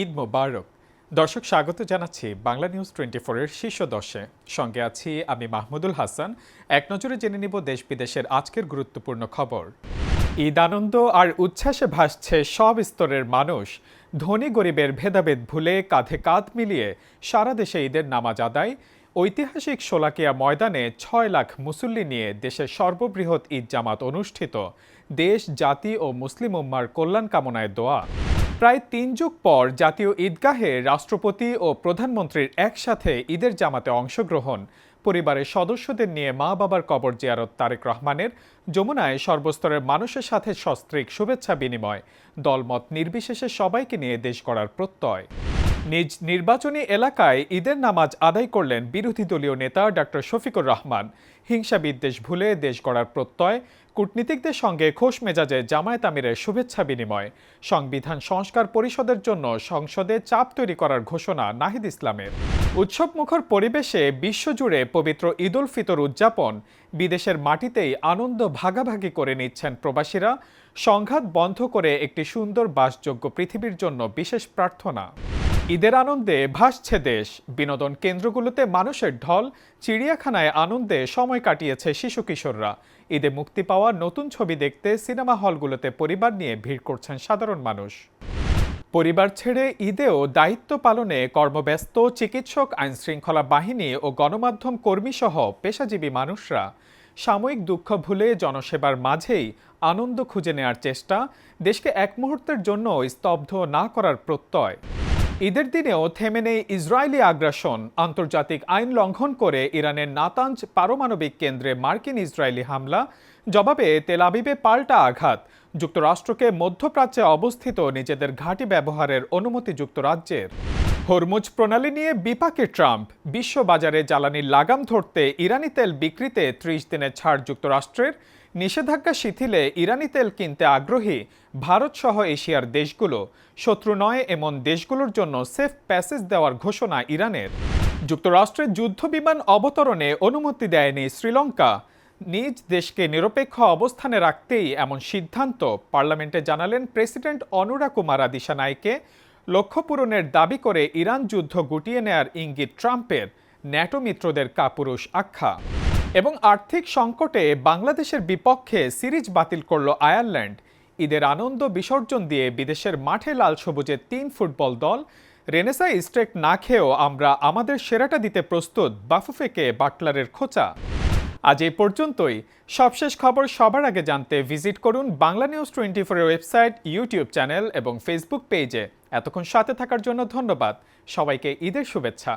ঈদ মোবারক। দর্শক, স্বাগত জানাচ্ছি বাংলা নিউজ 24 এর শীর্ষ দশে। সঙ্গে আছি আমি মাহমুদুল হাসান। এক নজরে জেনে নিব দেশ বিদেশের আজকের গুরুত্বপূর্ণ খবর। ঈদ আনন্দ আর উচ্ছ্বাসে ভাসছে সব স্তরের মানুষ। ধনী গরিবের ভেদাভেদ ভুলে কাঁধে কাঁধ মিলিয়ে সারা দেশে ঈদের নামাজ আদায়। ঐতিহাসিক শোলাকিয়া ময়দানে 6 লাখ মুসল্লি নিয়ে দেশের সর্ববৃহৎ ঈদ জামাত অনুষ্ঠিত। দেশ, জাতি ও মুসলিম উম্মার কল্যাণ কামনায় দোয়া। প্রায় 3 যুগ পর জাতীয় ঈদগাহে রাষ্ট্রপতি ও প্রধানমন্ত্রীর একসাথে ঈদের জামাতে অংশগ্রহণ। পরিবারের সদস্যদের নিয়ে মা বাবার কবর জিয়ারত তারেক রহমানের। যমুনায় সর্বস্তরের মানুষের সাথে সস্ত্রীক শুভেচ্ছা বিনিময়। দলমত নির্বিশেষে সবাইকে নিয়ে দেশ গড়ার প্রত্যয়। নিজ নির্বাচনী এলাকায় ঈদের নামাজ আদায় করলেন বিরোধী দলীয় নেতা ডক্টর শফিকুর রহমান। হিংসা বিদ্বেষ ভুলে দেশ গড়ার প্রত্যয়। কূটনীতিকদের সঙ্গে খোশ মেজাজে জামায়াত আমিরের শুভেচ্ছা বিনিময়। সংবিধান সংস্কার পরিষদের জন্য সংসদে চাপ তৈরি করার ঘোষণা নাহিদ ইসলামের। উৎসবমুখর পরিবেশে বিশ্বজুড়ে পবিত্র ঈদ উল ফিতর উদযাপন। বিদেশের মাটিতেই আনন্দ ভাগাভাগি করে নিচ্ছেন প্রবাসীরা। সংঘাত বন্ধ করে একটি সুন্দর বাসযোগ্য পৃথিবীর জন্য বিশেষ প্রার্থনা। ঈদের আনন্দে ভাসছে দেশ। বিনোদন কেন্দ্রগুলোতে মানুষের ঢল। চিড়িয়াখানায় আনন্দে সময় কাটিয়েছে শিশু কিশোররা। ঈদে মুক্তি পাওয়া নতুন ছবি দেখতে সিনেমা হলগুলোতে পরিবার নিয়ে ভিড় করছেন সাধারণ মানুষ। পরিবার ছেড়ে ঈদেও দায়িত্ব পালনে কর্মব্যস্ত চিকিৎসক, আইনশৃঙ্খলা বাহিনী ও গণমাধ্যম কর্মীসহ পেশাজীবী মানুষরা। সাময়িক দুঃখ ভুলে জনসেবার মাঝেই আনন্দ খুঁজে নেয়ার চেষ্টা। দেশকে এক মুহূর্তের জন্য স্তব্ধ না করার প্রত্যয়। ঈদের দিনেও থেমে নেই ইসরায়েলি আগ্রাসন। আন্তর্জাতিক আইন লঙ্ঘন করে ইরানের নাতাঞ্জ পারমাণবিক কেন্দ্রে মার্কিন ইসরায়েলি হামলা। জবাবে তেল আবিবে পাল্টা আঘাত। যুক্তরাষ্ট্রকে মধ্যপ্রাচ্যে অবস্থিত নিজেদের ঘাঁটি ব্যবহারের অনুমতি যুক্তরাজ্যের। হরমুজ প্রণালী নিয়ে বিপাকে ট্রাম্প। বিশ্ববাজারে জ্বালানির লাগাম ধরতে ইরানি তেল বিক্রিতে 30 দিনের ছাড় যুক্তরাষ্ট্রের। নিষেধাজ্ঞা শিথিলে ইরানি তেল কিনতে আগ্রহী ভারতসহ এশিয়ার দেশগুলো। শত্রু নয় এমন দেশগুলোর জন্য সেফ প্যাসেজ দেওয়ার ঘোষণা ইরানের। যুক্তরাষ্ট্রের যুদ্ধবিমান অবতরণে অনুমতি দেয়নি শ্রীলঙ্কা। নিজ দেশকে নিরপেক্ষ অবস্থানে রাখতেই এমন সিদ্ধান্ত পার্লামেন্টে জানালেন প্রেসিডেন্ট অনুরা কুমারা দিশানাইকে। লক্ষ্য পূরণের দাবি করে ইরান যুদ্ধ গুটিয়ে নেয়ার ইঙ্গিত ট্রাম্পের। ন্যাটো মিত্রদের কাপুরুষ আখ্যা। এবং আর্থিক সংকটে বাংলাদেশের বিপক্ষে সিরিজ বাতিল করল আয়ারল্যান্ড। ঈদের আনন্দ বিসর্জন দিয়ে বিদেশের মাঠে লাল সবুজের 3 ফুটবল দল। রেনেসা স্টেক না খেয়েও আমরা আমাদের সেরাটা দিতে প্রস্তুত, বাফুফেকে বাটলারের খোঁচা। আজ এই পর্যন্তই। সবশেষ খবর সবার আগে জানতে ভিজিট করুন বাংলা নিউজ 24 এর ওয়েবসাইট, ইউটিউব চ্যানেল এবং ফেসবুক পেজে। এতক্ষণ সাথে থাকার জন্য ধন্যবাদ। সবাইকে ঈদের শুভেচ্ছা।